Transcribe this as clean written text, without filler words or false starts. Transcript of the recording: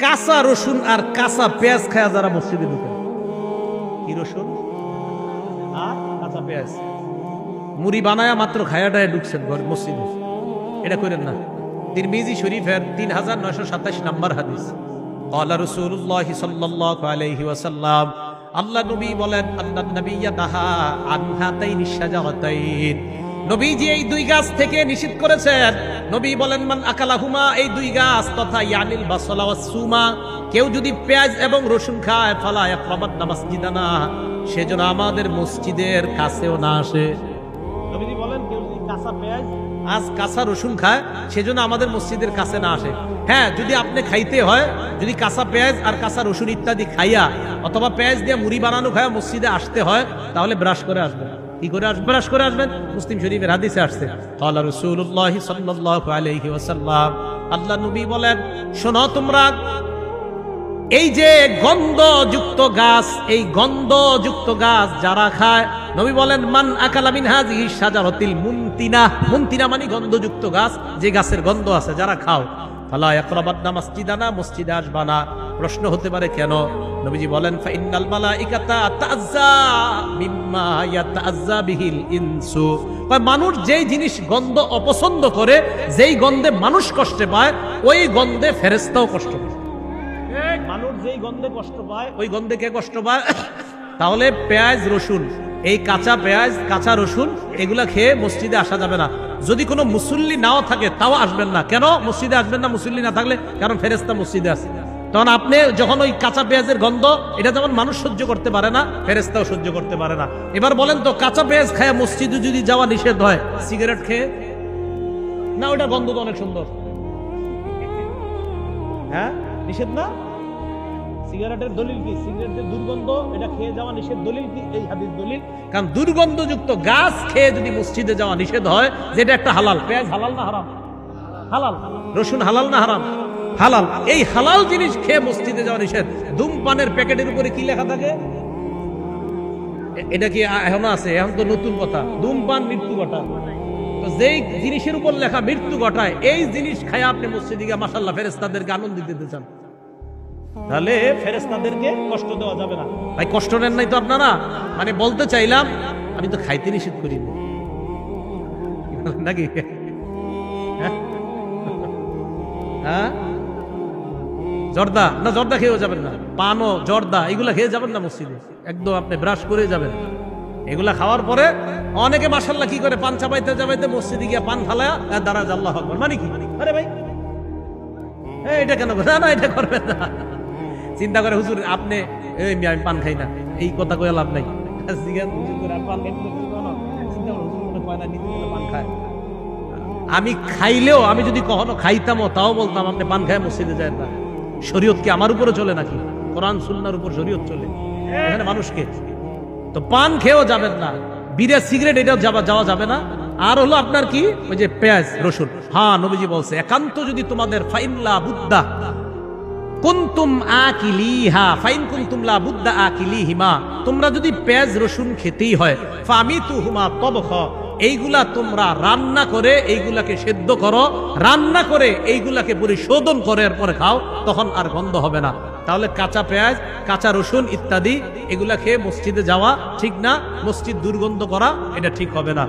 কাঁচা রসুন আর কাঁচা পেঁয়াজ খায়া যারা মসজিদে ঢুকে, কি রসুন আর কাঁচা পেঁয়াজ মুড়ি বানায়া মাত্র খায়াটায় ঢুকছেন ঘর মসজিদে, এটা করেন না। তিরমিজি শরীফের 3927 নম্বর হাদিস, ক্বালা রাসূলুল্লাহ সাল্লাল্লাহু আলাইহি ওয়াসাল্লাম, আল্লাহ নবী বলেন, আল্লাহ নবিয়্যা নাহা আন হাতাইনি শাজারাতাইন, নবীজি এই দুই গাছ থেকে নিষেধ করেছেন। নবী বলেন, মান আকালাহুমা, এই দুই গাছ তথা ইয়ানিল বাসলা ওয়াস সুমা, কেউ যদি পেঁয়াজ এবং রসুন খায়, ফালা ইয়াকরাবান্না মাসজিদানা, সেজন্য আমাদের মসজিদের কাছেও না আসে। নবীজি বলেন, কেউ যদি কাঁচা পেঁয়াজ আজ কাঁচা রসুন খায়, সেজন্য আমাদের মসজিদের কাছে না আসে। হ্যাঁ, যদি আপনি খাইতে হয়, যদি কাঁচা পেঁয়াজ আর কাঁচা রসুন ইত্যাদি খাইয়া অথবা পেঁয়াজ দিয়ে মুড়ি বানানো খায়া মসজিদে আসতে হয়, তাহলে ব্রাশ করে আসবেন। কি করে আসবেন? ব্রাশ করে আসবেন। মুসলিম শরীফের হাদিসে আসছে, ক্বালা রাসূলুল্লাহ সাল্লাল্লাহু আলাইহি ওয়াসাল্লাম, আল্লাহ নবী বলেন, শোনো তোমরা, এই যে গন্ধযুক্ত গাছ, এই গন্ধযুক্ত গাছ যারা খায়, নবী বলেন, মান আকালা মিন হাযিহি শাজারাতিল মুনতিনা, মুনতিনা মানে গন্ধযুক্ত গাছ, যে গাছের গন্ধ আছে, যারা খাও, ফালা ইয়াকরাবান্না মাসজিদানা, মসজিদে আসবা না। প্রশ্ন হতে পারে কেন? নবীজি বলেন, ফা ইন্নাল মালাইকাতা তাআজ্জা মিম্মা ইয়াতাআজ্জা বিহিল ইনসু, মানুষ যেই জিনিস গন্ধ অপছন্দ করে, যেই গন্ধে মানুষ কষ্ট পায়, ওই গন্ধে ফেরেশতাও কষ্ট পায়। মানুষ যেই গন্ধে কষ্ট পায়, ওই গন্ধে কে কষ্ট পায়? তাহলে পেঁয়াজ রসুন, এই কাঁচা পেঁয়াজ কাঁচা রসুন এগুলা খেয়ে মসজিদে আসা যাবে না। যদি কোনো মুসল্লি নাও থাকে তাও আসবেন না। কেন মসজিদে আসবেন না মুসল্লি না থাকলে? কারণ ফেরেশতা মসজিদে আছে। তখন আপনি যখন ওই কাঁচা পেঁয়াজের গন্ধ, এটা যেমন মানুষ সহ্য করতে পারে না, ফেরেশতাও সহ্য করতে পারে না। এবার বলেন তো, কাঁচা পেঁয়াজ খায় মসজিদে যদি যাওয়া নিষেধ হয়, সিগারেট খেয়ে না, ওটা গন্ধ তো অনেক সুন্দর, হ্যাঁ নিষেধ না? সিগারেটের দলিল কি? সিগারেটের দুর্গন্ধ, এটা খেয়ে যাওয়া নিষেধ, দলিল কি? এই হাদিস দলিল। কারণ দুর্গন্ধযুক্ত গাছ খেয়ে যদি মসজিদে যাওয়া নিষেধ হয়, যেটা একটা হালাল, পেঁয়াজ হালাল না হারাম? হালাল। রসুন হালাল না হারাম? হালাল। এই হালাল জিনিস খেয়ে মসজিদে যাওয়া নিষেধ। ধূমপানের প্যাকেটের উপরে কি লেখা থাকে? এটা কি এখনো আছে? এখন তো নতুন কথা, ধূমপান মৃত্যু ঘটায়। তো যেই জিনিসের উপর লেখা মৃত্যু ঘটায়, এই জিনিস খায় আপনি মসজিদে গিয়ে মাশাআল্লাহ ফেরেশতাদেরকে আনন্দ দিতে চান, তাহলে ফেরেশতাদেরকে কষ্ট দেওয়া যাবে না। ভাই কষ্ট নেন নাই তো আপনারা? মানে বলতে চাইলাম, আমি তো খাইতে নিষেধ করি নাকি? হ্যাঁ, জর্দা না, জর্দা খেয়েও যাবেন না। পানও জর্দা এগুলা খেয়ে যাবেন না মসজিদে, একদম আপনি ব্রাশ করে যাবেন। এগুলা খাওয়ার পরে অনেকে মাশাআল্লাহ কি করে, পান চাবাইতে চাবাইতে মসজিদে গিয়ে পান ফালায়া দাঁড়াজ আল্লাহু আকবার, মানে কি? আরে ভাই এটা কেন? না না, এটা করবেন না। চিন্তা করে, হুজুর আপনি আমি পান খাই না, এই কথা কয়ে লাভ নাই। আমি খাইলেও, আমি যদি কখনো খাইতামও তাও বলতাম আপনি পান খায় মসজিদে যায় না। শরীয়ত কি আমার উপরে চলে নাকি? কোরআন সুন্নাহর উপর শরীয়ত চলে, এখানে মানুষকে। তো পান খেয়েও যাবেন না, বিড়ি সিগারেট এটাও যাওয়া যাবে না। আর হলো আপনার কি, ওই যে পেঁয়াজ রসুন। হ্যাঁ, নবীজি বলছে, একান্ত যদি তোমাদের ফাইনলা বুদ্দা কুনতুম আকিলিহা, ফাইন কুনতুম লা বুদ্দা আকিলিহিমা, তোমরা যদি পেঁয়াজ রসুন খেতেই হয়, ফামিতুহুমা তবখ, এইগুলা তোমরা রান্না করে, এইগুলাকে সেদ্ধ করো, রান্না করে এইগুলাকে পরিশোধন করে এরপরে খাও, তখন আর গন্ধ হবে না। তাহলে কাঁচা পেঁয়াজ কাঁচা রসুন ইত্যাদি এগুলা খেয়ে মসজিদে যাওয়া ঠিক না, মসজিদ দুর্গন্ধ করা এটা ঠিক হবে না।